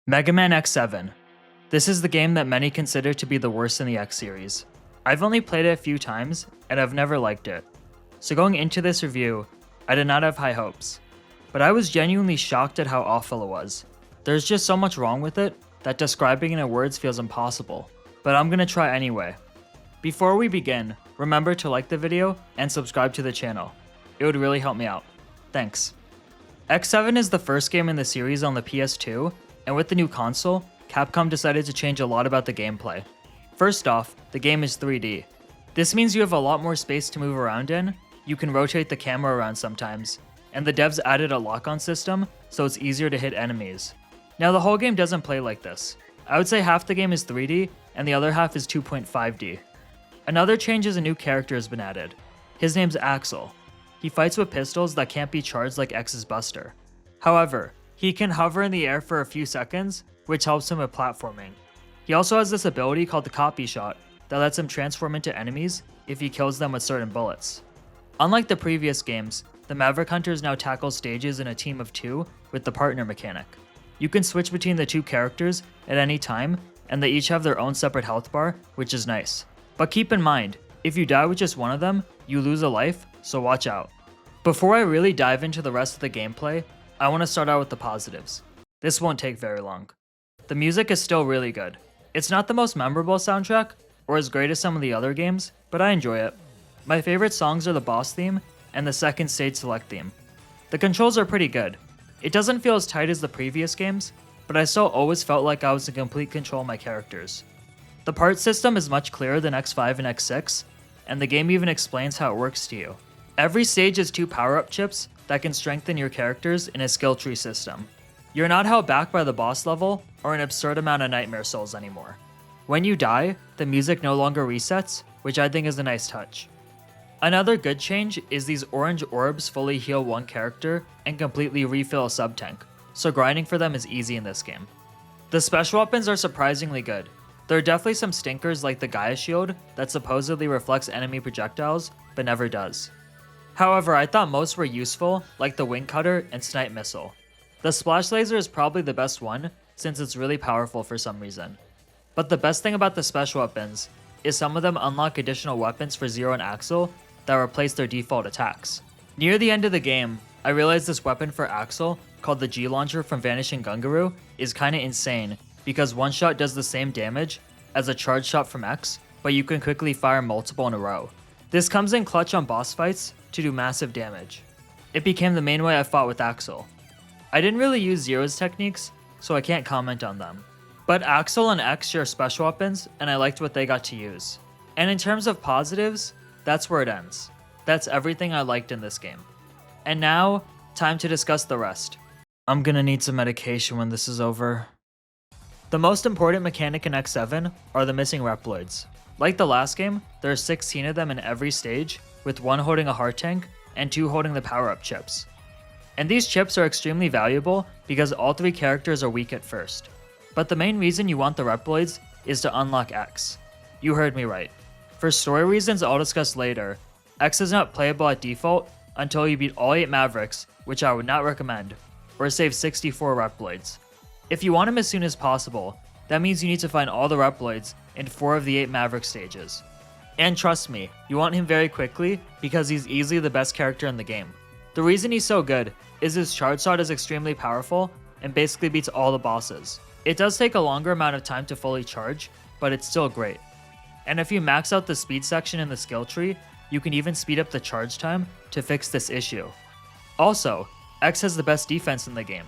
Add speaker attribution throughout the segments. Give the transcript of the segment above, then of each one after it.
Speaker 1: Mega Man X7. This is the game that many consider to be the worst in the X series. I've only played it a few times, and I've never liked it. So going into this review, I did not have high hopes. But I was genuinely shocked at how awful it was. There's just so much wrong with it that describing it in words feels impossible. But I'm gonna try anyway. Before we begin, remember to like the video and subscribe to the channel. It would really help me out. Thanks. X7 is the first game in the series on the PS2, and with the new console, Capcom decided to change a lot about the gameplay. First off, the game is 3D. This means you have a lot more space to move around in, you can rotate the camera around sometimes, and the devs added a lock-on system, so it's easier to hit enemies. Now the whole game doesn't play like this. I would say half the game is 3D, and the other half is 2.5D. Another change is a new character has been added. His name's Axel. He fights with pistols that can't be charged like X's Buster. However, he can hover in the air for a few seconds, which helps him with platforming. He also has this ability called the copy shot that lets him transform into enemies if he kills them with certain bullets. Unlike the previous games, the Maverick Hunters now tackle stages in a team of 2 with the partner mechanic. You can switch between the 2 characters at any time, and they each have their own separate health bar, which is nice. But keep in mind, if you die with just one of them, you lose a life, so watch out. Before I really dive into the rest of the gameplay, I want to start out with the positives. This won't take very long. The music is still really good. It's not the most memorable soundtrack, or as great as some of the other games, but I enjoy it. My favorite songs are the boss theme and the second stage select theme. The controls are pretty good. It doesn't feel as tight as the previous games, but I still always felt like I was in complete control of my characters. The part system is much clearer than X5 and X6, and the game even explains how it works to you. Every stage has 2 power-up chips that can strengthen your characters in a skill tree system. You're not held back by the boss level or an absurd amount of nightmare souls anymore. When you die, the music no longer resets, which I think is a nice touch. Another good change is these orange orbs fully heal one character and completely refill a sub-tank, so grinding for them is easy in this game. The special weapons are surprisingly good. There are definitely some stinkers like the Gaia Shield that supposedly reflects enemy projectiles, but never does. However, I thought most were useful, like the Wing Cutter and Snipe Missile. The Splash Laser is probably the best one, since it's really powerful for some reason. But the best thing about the special weapons is some of them unlock additional weapons for Zero and Axel that replace their default attacks. Near the end of the game, I realized this weapon for Axel, called the G-Launcher from Vanishing Gungaroo, is kinda insane, because one shot does the same damage as a charge shot from X, but you can quickly fire multiple in a row. This comes in clutch on boss fights to do massive damage. It became the main way I fought with Axel. I didn't really use Zero's techniques, so I can't comment on them. But Axel and X share special weapons, and I liked what they got to use. And in terms of positives, that's where it ends. That's everything I liked in this game. And now, time to discuss the rest. I'm gonna need some medication when this is over. The most important mechanic in X7 are the missing Reploids. Like the last game, there are 16 of them in every stage, with 1 holding a heart tank and 2 holding the power-up chips. And these chips are extremely valuable because all 3 characters are weak at first. But the main reason you want the Reploids is to unlock X. You heard me right. For story reasons I'll discuss later, X is not playable at default until you beat all 8 Mavericks, which I would not recommend, or save 64 Reploids. If you want him as soon as possible, that means you need to find all the Reploids in 4 of the 8 Maverick stages. And trust me, you want him very quickly because he's easily the best character in the game. The reason he's so good is his charge shot is extremely powerful and basically beats all the bosses. It does take a longer amount of time to fully charge, but it's still great. And if you max out the speed section in the skill tree, you can even speed up the charge time to fix this issue. Also, X has the best defense in the game.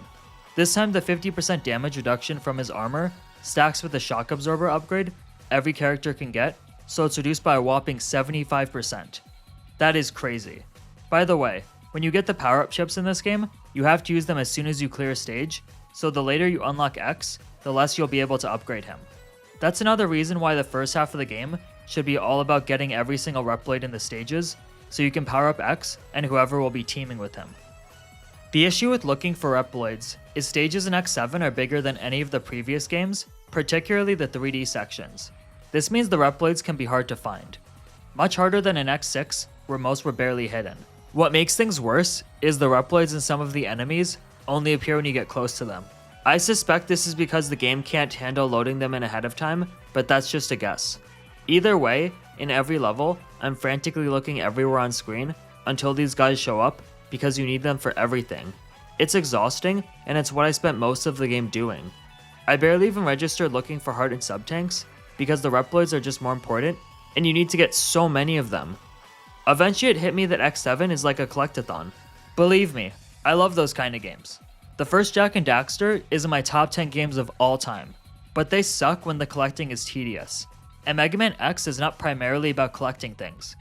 Speaker 1: This time the 50% damage reduction from his armor stacks with the shock absorber upgrade every character can get, so it's reduced by a whopping 75%. That is crazy. By the way, when you get the power-up chips in this game, you have to use them as soon as you clear a stage, so the later you unlock X, the less you'll be able to upgrade him. That's another reason why the first half of the game should be all about getting every single Reploid in the stages, so you can power up X and whoever will be teaming with him. The issue with looking for Reploids is stages in X7 are bigger than any of the previous games, particularly the 3D sections. This means the Reploids can be hard to find. Much harder than in X6, where most were barely hidden. What makes things worse is the Reploids in some of the enemies only appear when you get close to them. I suspect this is because the game can't handle loading them in ahead of time, but that's just a guess. Either way, in every level, I'm frantically looking everywhere on screen until these guys show up because you need them for everything. It's exhausting, and it's what I spent most of the game doing. I barely even registered looking for heart and sub-tanks because the Reploids are just more important, and you need to get so many of them. Eventually it hit me that X7 is like a collectathon. Believe me, I love those kind of games. The first Jak and Daxter is in my top 10 games of all time, but they suck when the collecting is tedious. And Mega Man X is not primarily about collecting things.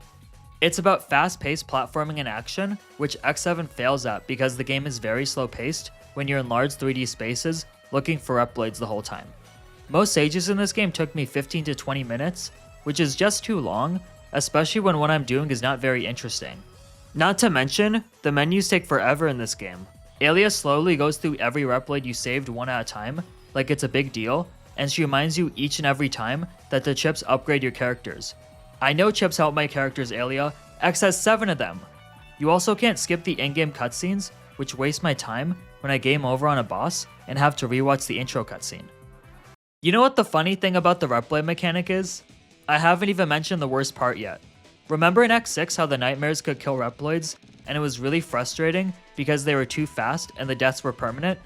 Speaker 1: It's about fast-paced platforming and action, which X7 fails at because the game is very slow-paced when you're in large 3D spaces looking for Reploids the whole time. Most stages in this game took me 15 to 20 minutes, which is just too long, especially when what I'm doing is not very interesting. Not to mention, the menus take forever in this game. Alia slowly goes through every Reploid you saved one at a time, like it's a big deal, and she reminds you each and every time that the chips upgrade your characters. I know chips help my characters, Alia. X has 7 of them. You also can't skip the in-game cutscenes, which waste my time when I game over on a boss and have to rewatch the intro cutscene. You know what the funny thing about the Reploid mechanic is? I haven't even mentioned the worst part yet. Remember in X6 how the nightmares could kill Reploids, and it was really frustrating because they were too fast and the deaths were permanent?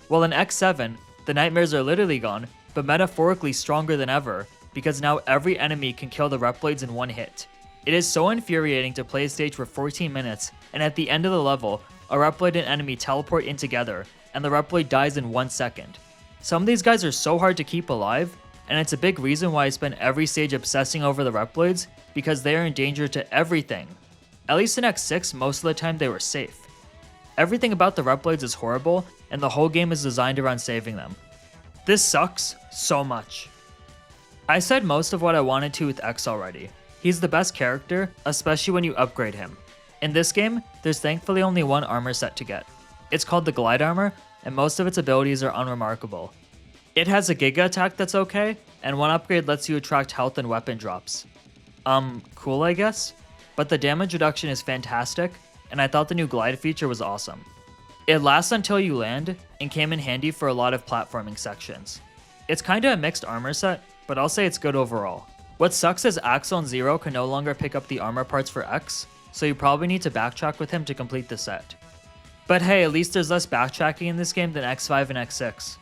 Speaker 1: Well, in X7, the nightmares are literally gone, but metaphorically stronger than ever, because now every enemy can kill the Reploids in one hit. It is so infuriating to play a stage for 14 minutes, and at the end of the level, a Reploid and enemy teleport in together, and the Reploid dies in 1 second. Some of these guys are so hard to keep alive, and it's a big reason why I spend every stage obsessing over the Reploids, because they are in danger to everything. At least in X6, most of the time they were safe. Everything about the Reploids is horrible, and the whole game is designed around saving them. This sucks so much. I said most of what I wanted to with X already. He's the best character, especially when you upgrade him. In this game, there's thankfully only one armor set to get. It's called the Glide Armor, and most of its abilities are unremarkable. It has a Giga attack that's okay, and one upgrade lets you attract health and weapon drops. Cool I guess? But the damage reduction is fantastic, and I thought the new glide feature was awesome. It lasts until you land, and came in handy for a lot of platforming sections. It's kinda a mixed armor set, but I'll say it's good overall. What sucks is Axel and Zero can no longer pick up the armor parts for X, so you probably need to backtrack with him to complete the set. But hey, at least there's less backtracking in this game than X5 and X6.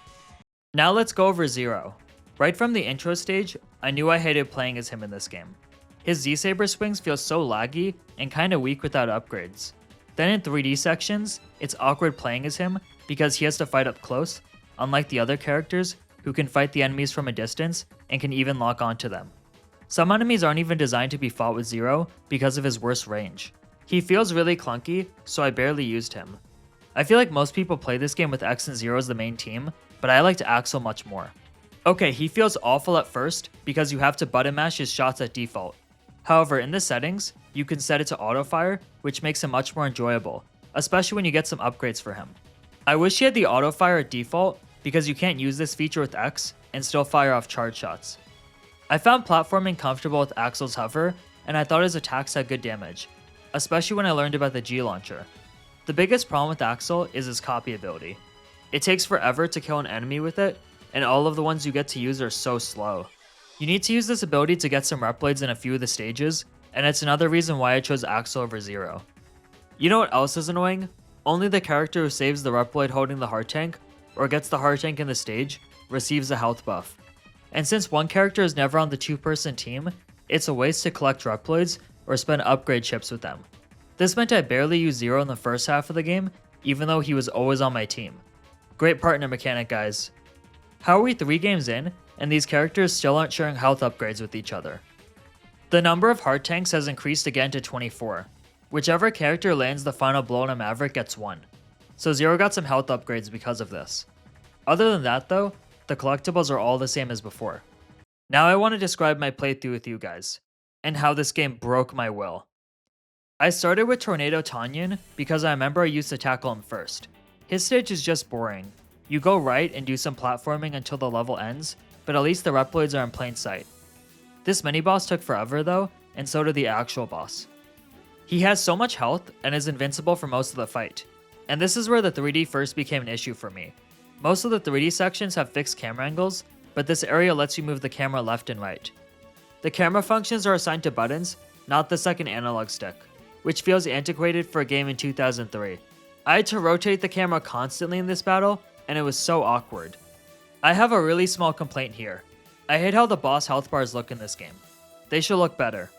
Speaker 1: Now let's go over Zero. Right from the intro stage, I knew I hated playing as him in this game. His Z-Saber swings feel so laggy and kinda weak without upgrades. Then in 3D sections, it's awkward playing as him because he has to fight up close, unlike the other characters who can fight the enemies from a distance and can even lock onto them. Some enemies aren't even designed to be fought with Zero because of his worse range. He feels really clunky, so I barely used him. I feel like most people play this game with X and Zero as the main team, but I liked Axel much more. Okay, he feels awful at first because you have to button mash his shots at default. However, in the settings, you can set it to auto-fire, which makes him much more enjoyable, especially when you get some upgrades for him. I wish he had the auto-fire at default, because you can't use this feature with X and still fire off charge shots. I found platforming comfortable with Axel's hover, and I thought his attacks had good damage, especially when I learned about the G-Launcher. The biggest problem with Axel is his copy ability. It takes forever to kill an enemy with it, and all of the ones you get to use are so slow. You need to use this ability to get some Reploids in a few of the stages, and it's another reason why I chose Axel over Zero. You know what else is annoying? Only the character who saves the Reploid holding the heart tank, or gets the heart tank in the stage, receives a health buff. And since one character is never on the 2-person team, it's a waste to collect Reploids or spend upgrade chips with them. This meant I barely used Zero in the first half of the game, even though he was always on my team. Great partner mechanic, guys. How are we 3 games in, and these characters still aren't sharing health upgrades with each other? The number of heart tanks has increased again to 24. Whichever character lands the final blow on a Maverick gets 1. So Zero got some health upgrades because of this. Other than that though, the collectibles are all the same as before. Now I want to describe my playthrough with you guys, and how this game broke my will. I started with Tornado Tanyan because I remember I used to tackle him first. His stage is just boring. You go right and do some platforming until the level ends, but at least the Reploids are in plain sight. This mini-boss took forever though, and so did the actual boss. He has so much health and is invincible for most of the fight, and this is where the 3D first became an issue for me. Most of the 3D sections have fixed camera angles, but this area lets you move the camera left and right. The camera functions are assigned to buttons, not the second analog stick, which feels antiquated for a game in 2003. I had to rotate the camera constantly in this battle, and it was so awkward. I have a really small complaint here. I hate how the boss health bars look in this game. They should look better.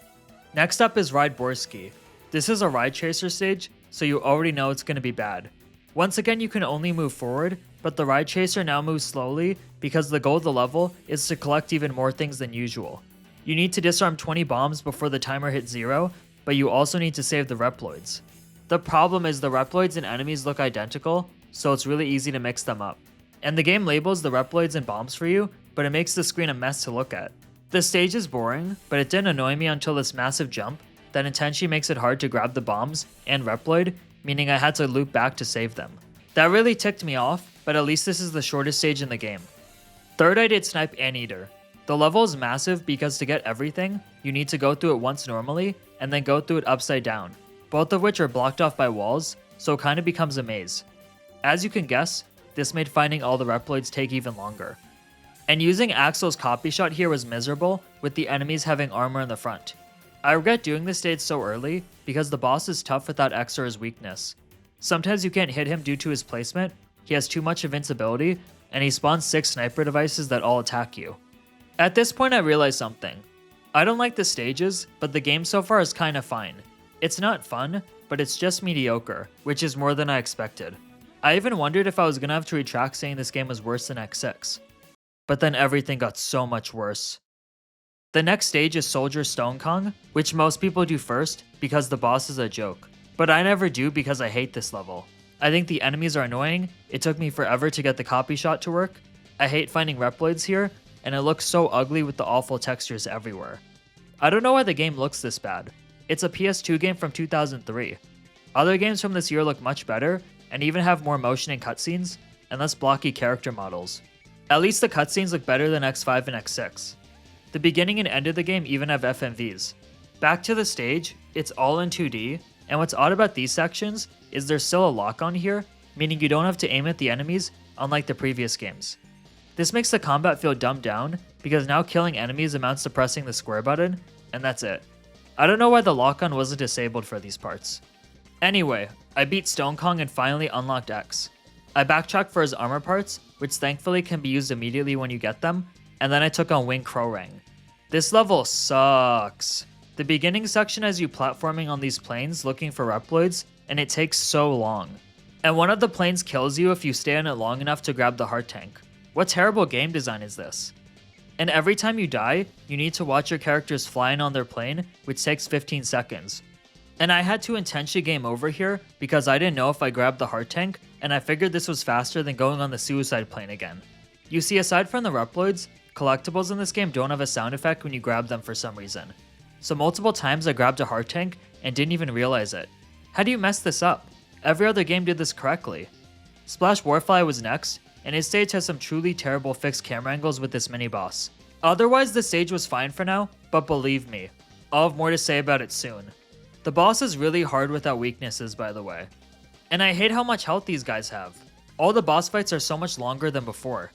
Speaker 1: Next up is Ride Borski. This is a ride chaser stage, so you already know it's going to be bad. Once again, you can only move forward, but the ride chaser now moves slowly because the goal of the level is to collect even more things than usual. You need to disarm 20 bombs before the timer hits 0, but you also need to save the Reploids. The problem is the Reploids and enemies look identical, so it's really easy to mix them up. And the game labels the Reploids and bombs for you, but it makes the screen a mess to look at. The stage is boring, but it didn't annoy me until this massive jump that intentionally makes it hard to grab the bombs and Reploid, meaning I had to loop back to save them. That really ticked me off, but at least this is the shortest stage in the game. Third, I did Snipe Anteater. The level is massive because to get everything, you need to go through it once normally, and then go through it upside down, both of which are blocked off by walls, so it kinda becomes a maze. As you can guess, this made finding all the Reploids take even longer. And using Axel's copy shot here was miserable, with the enemies having armor in the front. I regret doing this stage so early, because the boss is tough without X or his weakness. Sometimes you can't hit him due to his placement, he has too much invincibility, and he spawns 6 sniper devices that all attack you. At this point I realized something. I don't like the stages, but the game so far is kinda fine. It's not fun, but it's just mediocre, which is more than I expected. I even wondered if I was gonna have to retract saying this game was worse than X6. But then everything got so much worse. The next stage is Soldier Stone Kong, which most people do first because the boss is a joke. But I never do because I hate this level. I think the enemies are annoying, it took me forever to get the copy shot to work, I hate finding Reploids here, and it looks so ugly with the awful textures everywhere. I don't know why the game looks this bad. It's a PS2 game from 2003. Other games from this year look much better, and even have more motion and cutscenes, and less blocky character models. At least the cutscenes look better than X5 and X6. The beginning and end of the game even have FMVs. Back to the stage, it's all in 2D, and what's odd about these sections is there's still a lock-on here, meaning you don't have to aim at the enemies, unlike the previous games. This makes the combat feel dumbed down, because now killing enemies amounts to pressing the square button, and that's it. I don't know why the lock-on wasn't disabled for these parts. Anyway, I beat Stone Kong and finally unlocked X. I backtracked for his armor parts, which thankfully can be used immediately when you get them, and then I took on Wing Krorang. This level sucks. The beginning section has you platforming on these planes looking for Reploids, and it takes so long. And one of the planes kills you if you stay on it long enough to grab the heart tank. What terrible game design is this? And every time you die, you need to watch your characters flying on their plane, which takes 15 seconds. And I had to intentionally game over here because I didn't know if I grabbed the heart tank, and I figured this was faster than going on the suicide plane again. You see, aside from the Reploids, collectibles in this game don't have a sound effect when you grab them for some reason. So multiple times I grabbed a heart tank and didn't even realize it. How do you mess this up? Every other game did this correctly. Splash Warfly was next, and his stage has some truly terrible fixed camera angles with this mini-boss. Otherwise, the stage was fine for now, but believe me, I'll have more to say about it soon. The boss is really hard without weaknesses, by the way. And I hate how much health these guys have. All the boss fights are so much longer than before.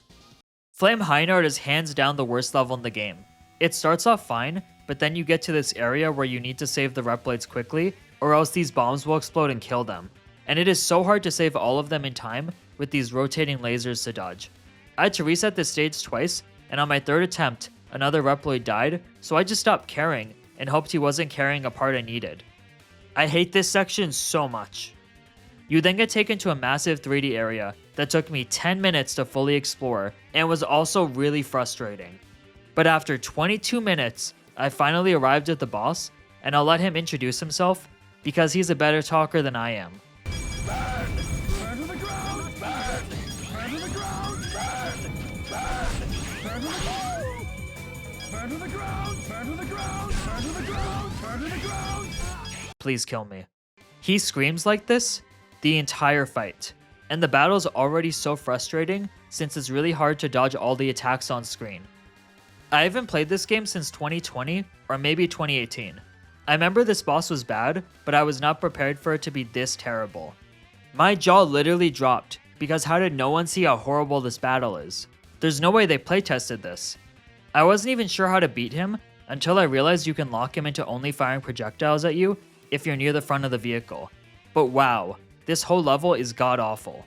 Speaker 1: Flame Heinard is hands down the worst level in the game. It starts off fine, but then you get to this area where you need to save the Reploids quickly, or else these bombs will explode and kill them. And it is so hard to save all of them in time with these rotating lasers to dodge. I had to reset this stage twice, and on my third attempt, another Reploid died, so I just stopped caring and hoped he wasn't carrying a part I needed. I hate this section so much. You then get taken to a massive 3D area that took me 10 minutes to fully explore and was also really frustrating. But after 22 minutes, I finally arrived at the boss, and I'll let him introduce himself because he's a better talker than I am.
Speaker 2: Burn! Burn to the ground! Burn! Burn to the ground! Burn! Burn! Burn to the ground! Burn to the ground! Burn to the ground! Burn to the ground! Burn to the ground!
Speaker 1: Please kill me. He screams like this the entire fight, and the battle is already so frustrating since it's really hard to dodge all the attacks on screen. I haven't played this game since 2020 or maybe 2018. I remember this boss was bad, but I was not prepared for it to be this terrible. My jaw literally dropped because how did no one see how horrible this battle is? There's no way they playtested this. I wasn't even sure how to beat him until I realized you can lock him into only firing projectiles at you if you're near the front of the vehicle. But wow, this whole level is god-awful.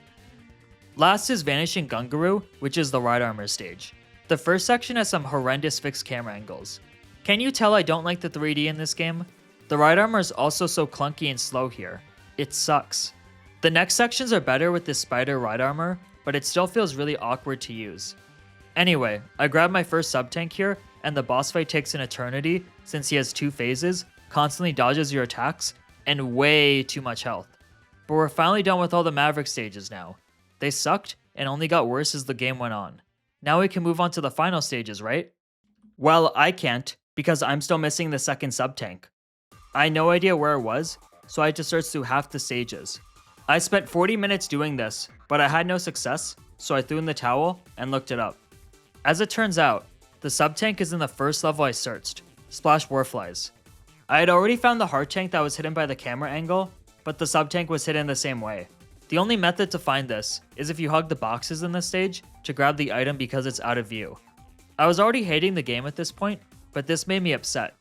Speaker 1: Last is Vanishing Gungaroo, which is the ride armor stage. The first section has some horrendous fixed camera angles. Can you tell I don't like the 3D in this game? The ride armor is also so clunky and slow here. It sucks. The next sections are better with this spider ride armor, but it still feels really awkward to use. Anyway, I grabbed my first sub-tank here, and the boss fight takes an eternity since he has 2 phases, constantly dodges your attacks, and way too much health. But we're finally done with all the Maverick stages now. They sucked and only got worse as the game went on. Now we can move on to the final stages, right? Well, I can't, because I'm still missing the second sub-tank. I had no idea where it was, so I had to search through half the stages. I spent 40 minutes doing this, but I had no success, so I threw in the towel and looked it up. As it turns out, the sub-tank is in the first level I searched, Splash Warflies. I had already found the hard tank that was hidden by the camera angle, but the sub-tank was hidden the same way. The only method to find this is if you hug the boxes in this stage to grab the item because it's out of view. I was already hating the game at this point, but this made me upset.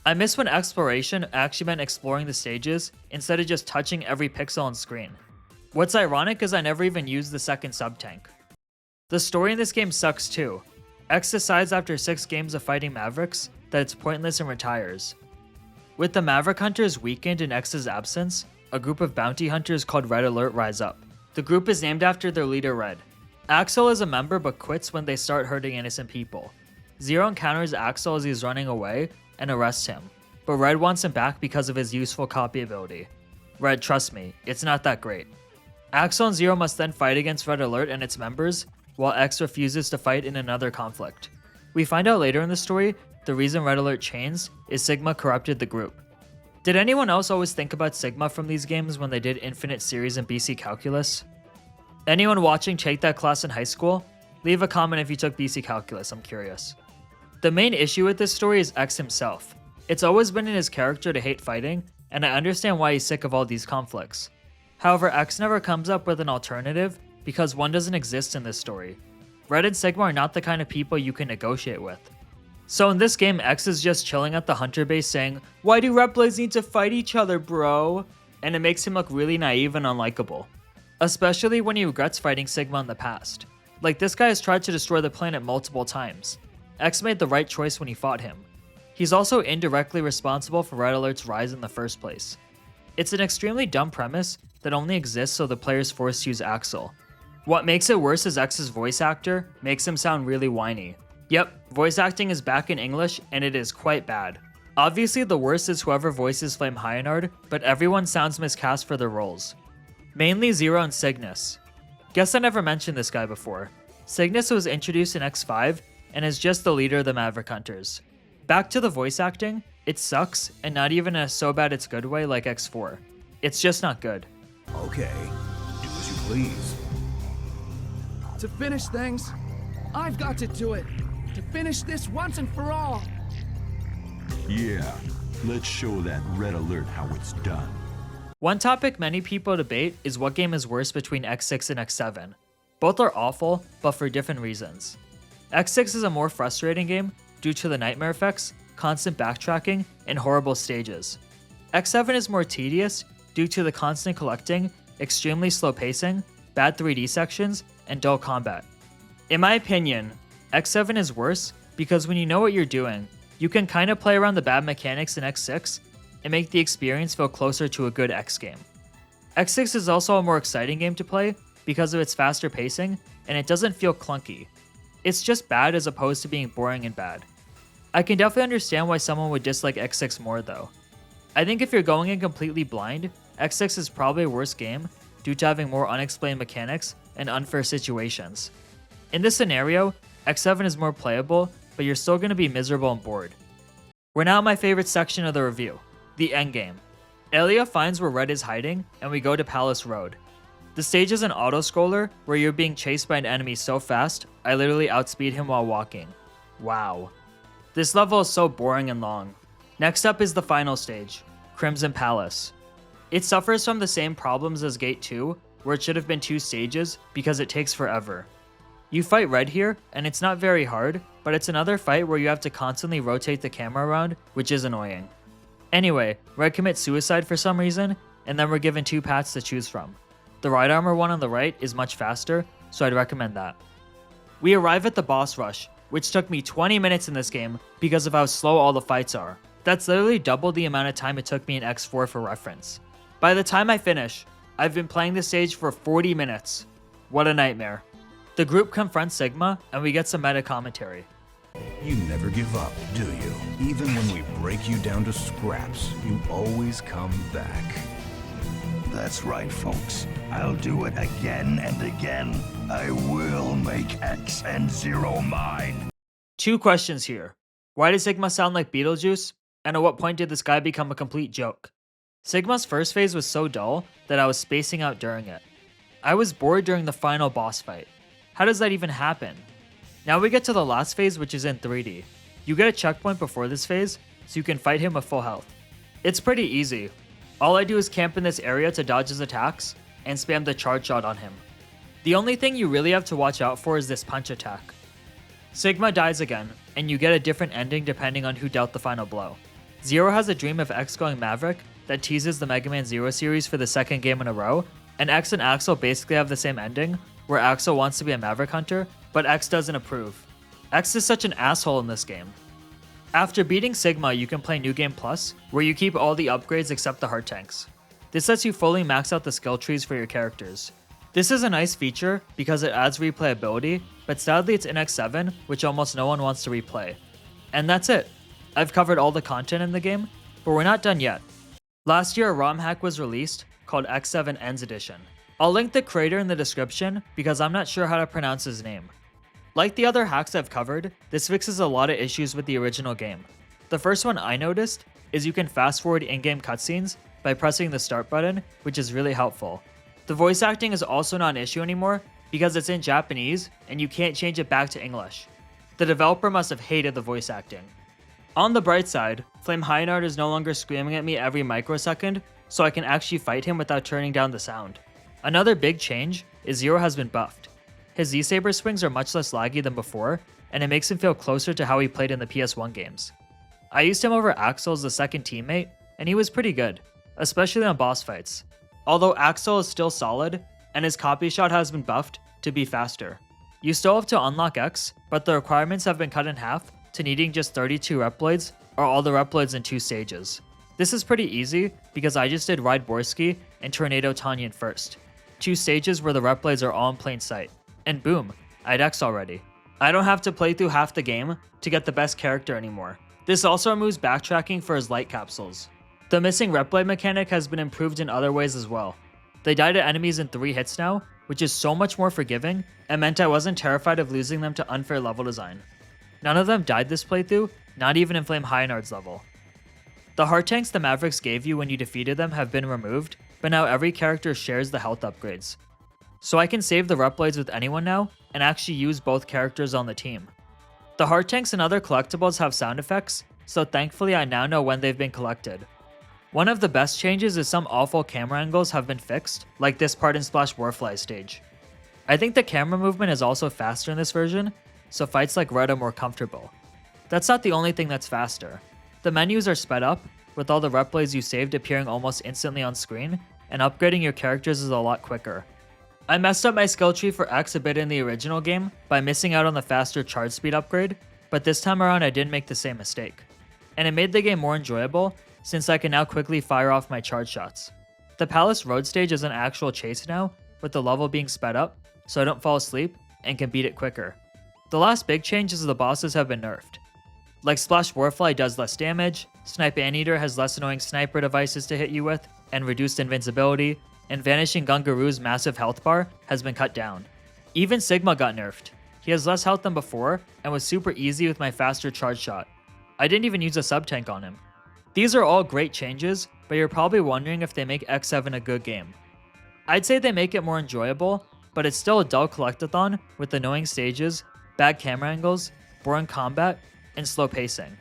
Speaker 1: I miss when exploration actually meant exploring the stages instead of just touching every pixel on screen. What's ironic is I never even used the second sub-tank. The story in this game sucks too. X decides after 6 games of fighting Mavericks that it's pointless and retires. With the Maverick Hunters weakened in X's absence, a group of bounty hunters called Red Alert rise up. The group is named after their leader Red. Axel is a member but quits when they start hurting innocent people. Zero encounters Axel as he's running away and arrests him, but Red wants him back because of his useful copy ability. Red, trust me, it's not that great. Axel and Zero must then fight against Red Alert and its members, while X refuses to fight in another conflict. We find out later in the story, the reason Red Alert changed is Sigma corrupted the group. Did anyone else always think about Sigma from these games when they did Infinite Series and BC Calculus? Anyone watching take that class in high school? Leave a comment if you took BC Calculus, I'm curious. The main issue with this story is X himself. It's always been in his character to hate fighting, and I understand why he's sick of all these conflicts. However, X never comes up with an alternative because one doesn't exist in this story. Red and Sigma are not the kind of people you can negotiate with. So in this game, X is just chilling at the hunter base saying, "Why do Red Blades need to fight each other, bro?" And it makes him look really naive and unlikable. Especially when he regrets fighting Sigma in the past. Like, this guy has tried to destroy the planet multiple times. X made the right choice when he fought him. He's also indirectly responsible for Red Alert's rise in the first place. It's an extremely dumb premise that only exists so the player's forced to use Axel. What makes it worse is X's voice actor makes him sound really whiny. Yep, voice acting is back in English and it is quite bad. Obviously the worst is whoever voices Flame Hyanard, but everyone sounds miscast for their roles. Mainly Zero and Cygnus. Guess I never mentioned this guy before. Cygnus was introduced in X5 and is just the leader of the Maverick Hunters. Back to the voice acting, it sucks and not even in a so bad it's good way like X4. It's just not good.
Speaker 2: Okay, do as you please.
Speaker 3: To finish things, I've got to do it. To finish this once and for all.
Speaker 4: Yeah, let's show that Red Alert how it's done.
Speaker 1: One topic many people debate is what game is worse between X6 and X7. Both are awful, but for different reasons. X6 is a more frustrating game due to the nightmare effects, constant backtracking, and horrible stages. X7 is more tedious due to the constant collecting, extremely slow pacing, bad 3D sections, and dull combat. In my opinion, X7 is worse because when you know what you're doing, you can kinda play around the bad mechanics in X6 and make the experience feel closer to a good X game. X6 is also a more exciting game to play because of its faster pacing, and it doesn't feel clunky. It's just bad as opposed to being boring and bad. I can definitely understand why someone would dislike X6 more though. I think if you're going in completely blind, X6 is probably a worse game due to having more unexplained mechanics and unfair situations. In this scenario, X7 is more playable, but you're still going to be miserable and bored. We're now at my favorite section of the review, the endgame. Elia finds where Red is hiding, and we go to Palace Road. The stage is an auto-scroller where you're being chased by an enemy so fast, I literally outspeed him while walking. Wow. This level is so boring and long. Next up is the final stage, Crimson Palace. It suffers from the same problems as Gate 2, where it should have been 2 stages because it takes forever. You fight Red here, and it's not very hard, but it's another fight where you have to constantly rotate the camera around, which is annoying. Anyway, Red commits suicide for some reason, and then we're given 2 paths to choose from. The ride armor one on the right is much faster, so I'd recommend that. We arrive at the boss rush, which took me 20 minutes in this game because of how slow all the fights are. That's literally double the amount of time it took me in X4 for reference. By the time I finish, I've been playing this stage for 40 minutes. What a nightmare. The group confronts Sigma, and we get some meta commentary.
Speaker 2: You never give up, do you? Even when we break you down to scraps, you always come back.
Speaker 5: That's right, folks. I'll do it again and again. I will make X and Zero mine.
Speaker 1: 2 questions here. Why does Sigma sound like Beetlejuice? And at what point did this guy become a complete joke? Sigma's first phase was so dull that I was spacing out during it. I was bored during the final boss fight. How does that even happen? Now we get to the last phase, which is in 3D. You get a checkpoint before this phase, so you can fight him with full health. It's pretty easy. All I do is camp in this area to dodge his attacks, and spam the charge shot on him. The only thing you really have to watch out for is this punch attack. Sigma dies again, and you get a different ending depending on who dealt the final blow. Zero has a dream of X going Maverick that teases the Mega Man Zero series for the 2nd game in a row, and X and Axel basically have the same ending, where Axel wants to be a Maverick hunter, but X doesn't approve. X is such an asshole in this game. After beating Sigma, you can play New Game Plus, where you keep all the upgrades except the heart tanks. This lets you fully max out the skill trees for your characters. This is a nice feature because it adds replayability, but sadly it's in X7, which almost no one wants to replay. And that's it. I've covered all the content in the game, but we're not done yet. Last year a ROM hack was released called X7 Ends Edition. I'll link the creator in the description because I'm not sure how to pronounce his name. Like the other hacks I've covered, this fixes a lot of issues with the original game. The first one I noticed is you can fast forward in-game cutscenes by pressing the start button, which is really helpful. The voice acting is also not an issue anymore because it's in Japanese and you can't change it back to English. The developer must have hated the voice acting. On the bright side, Flame Heinard is no longer screaming at me every microsecond, so I can actually fight him without turning down the sound. Another big change is Zero has been buffed. His Z-Saber swings are much less laggy than before, and it makes him feel closer to how he played in the PS1 games. I used him over Axel as the second teammate, and he was pretty good, especially on boss fights. Although Axel is still solid, and his copy shot has been buffed to be faster. You still have to unlock X, but the requirements have been cut in half to needing just 32 Reploids or all the Reploids in 2 stages. This is pretty easy because I just did Ride Borsky and Tornado Tanyan first. 2 stages where the Reploids are all in plain sight. And boom, I'd X already. I don't have to play through half the game to get the best character anymore. This also removes backtracking for his light capsules. The missing Reploid mechanic has been improved in other ways as well. They die to enemies in 3 hits now, which is so much more forgiving and meant I wasn't terrified of losing them to unfair level design. None of them died this playthrough, not even in Flame Heinard's level. The heart tanks the Mavericks gave you when you defeated them have been removed, but now every character shares the health upgrades. So I can save the Reploids with anyone now, and actually use both characters on the team. The heart tanks and other collectibles have sound effects, so thankfully I now know when they've been collected. One of the best changes is some awful camera angles have been fixed, like this part in Splash Warfly stage. I think the camera movement is also faster in this version, so fights like Red are more comfortable. That's not the only thing that's faster. The menus are sped up, with all the Reploids you saved appearing almost instantly on screen, and upgrading your characters is a lot quicker. I messed up my skill tree for X a bit in the original game by missing out on the faster charge speed upgrade, but this time around I didn't make the same mistake. And it made the game more enjoyable, since I can now quickly fire off my charge shots. The Palace Road stage is an actual chase now, with the level being sped up, so I don't fall asleep and can beat it quicker. The last big change is the bosses have been nerfed. Like Splash Warfly does less damage, Snipe Anteater has less annoying sniper devices to hit you with, and reduced invincibility, and Vanishing Gungaru's massive health bar has been cut down. Even Sigma got nerfed. He has less health than before, and was super easy with my faster charge shot. I didn't even use a sub-tank on him. These are all great changes, but you're probably wondering if they make X7 a good game. I'd say they make it more enjoyable, but it's still a dull collectathon with annoying stages, bad camera angles, boring combat, and slow pacing.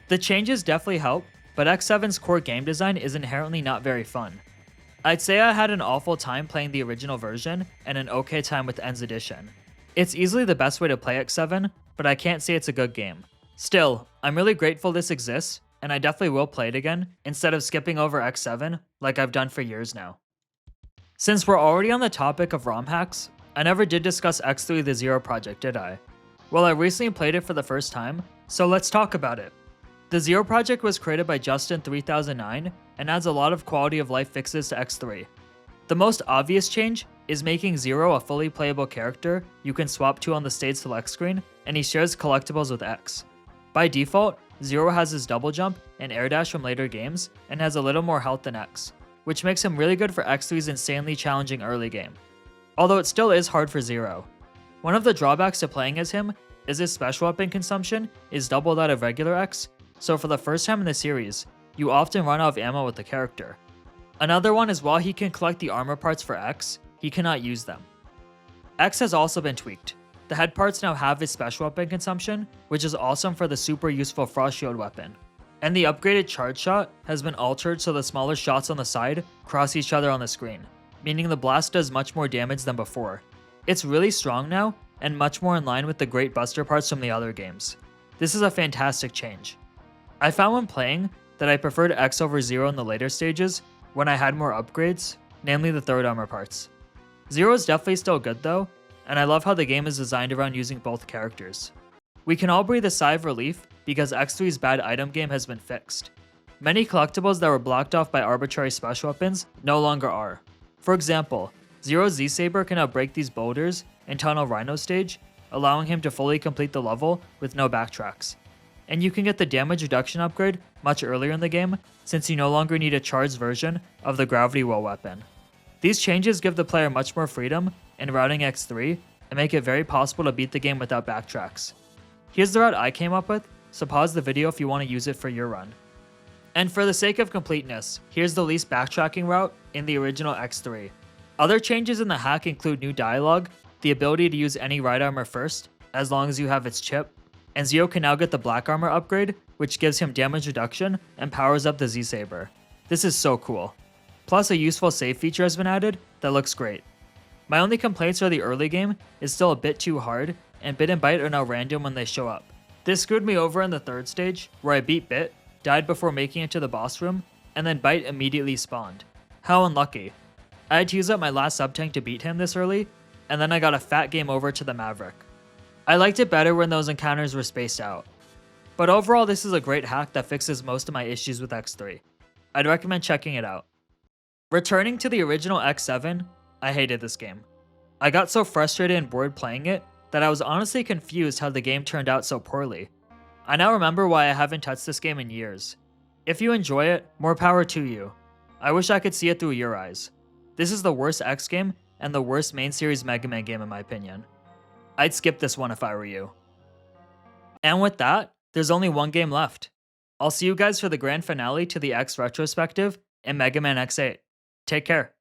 Speaker 1: The changes definitely help, but X7's core game design is inherently not very fun. I'd say I had an awful time playing the original version and an okay time with N's Edition. It's easily the best way to play X7, but I can't say it's a good game. Still, I'm really grateful this exists, and I definitely will play it again, instead of skipping over X7 like I've done for years now. Since we're already on the topic of ROM hacks, I never did discuss X3 The Zero Project, did I? Well, I recently played it for the first time, so let's talk about it. The Zero Project was created by Justin 3009 and adds a lot of quality of life fixes to X3. The most obvious change is making Zero a fully playable character you can swap to on the stage select screen, and he shares collectibles with X. By default, Zero has his double jump and air dash from later games, and has a little more health than X, which makes him really good for X3's insanely challenging early game. Although it still is hard for Zero. One of the drawbacks to playing as him is his special weapon consumption is double that of regular X, so for the first time in the series, you often run out of ammo with the character. Another one is while he can collect the armor parts for X, he cannot use them. X has also been tweaked. The head parts now have his special weapon consumption, which is awesome for the super useful frost shield weapon. And the upgraded charge shot has been altered so the smaller shots on the side cross each other on the screen, meaning the blast does much more damage than before. It's really strong now, and much more in line with the great buster parts from the other games. This is a fantastic change. I found when playing that I preferred X over Zero in the later stages when I had more upgrades, namely the third armor parts. Zero is definitely still good though, and I love how the game is designed around using both characters. We can all breathe a sigh of relief because X3's bad item game has been fixed. Many collectibles that were blocked off by arbitrary special weapons no longer are. For example, Zero's Z-Saber can now break these boulders in Tunnel Rhino stage, allowing him to fully complete the level with no backtracks. And you can get the damage reduction upgrade much earlier in the game, since you no longer need a charged version of the Gravity Well weapon. These changes give the player much more freedom in routing X3 and make it very possible to beat the game without backtracks. Here's the route I came up with, so pause the video if you want to use it for your run. And for the sake of completeness, here's the least backtracking route in the original X3. Other changes in the hack include new dialogue, the ability to use any right armor first, as long as you have its chip, and Zero can now get the black armor upgrade, which gives him damage reduction and powers up the Z-Saber. This is so cool. Plus a useful save feature has been added that looks great. My only complaints are the early game is still a bit too hard, and Bit and Bite are now random when they show up. This screwed me over in the third stage, where I beat Bit, died before making it to the boss room, and then Bite immediately spawned. How unlucky. I had to use up my last sub-tank to beat him this early, and then I got a fat game over to the Maverick. I liked it better when those encounters were spaced out. But overall, this is a great hack that fixes most of my issues with X3. I'd recommend checking it out. Returning to the original X7, I hated this game. I got so frustrated and bored playing it that I was honestly confused how the game turned out so poorly. I now remember why I haven't touched this game in years. If you enjoy it, more power to you. I wish I could see it through your eyes. This is the worst X game and the worst main series Mega Man game in my opinion. I'd skip this one if I were you. And with that, there's only one game left. I'll see you guys for the grand finale to the X retrospective in Mega Man X8. Take care.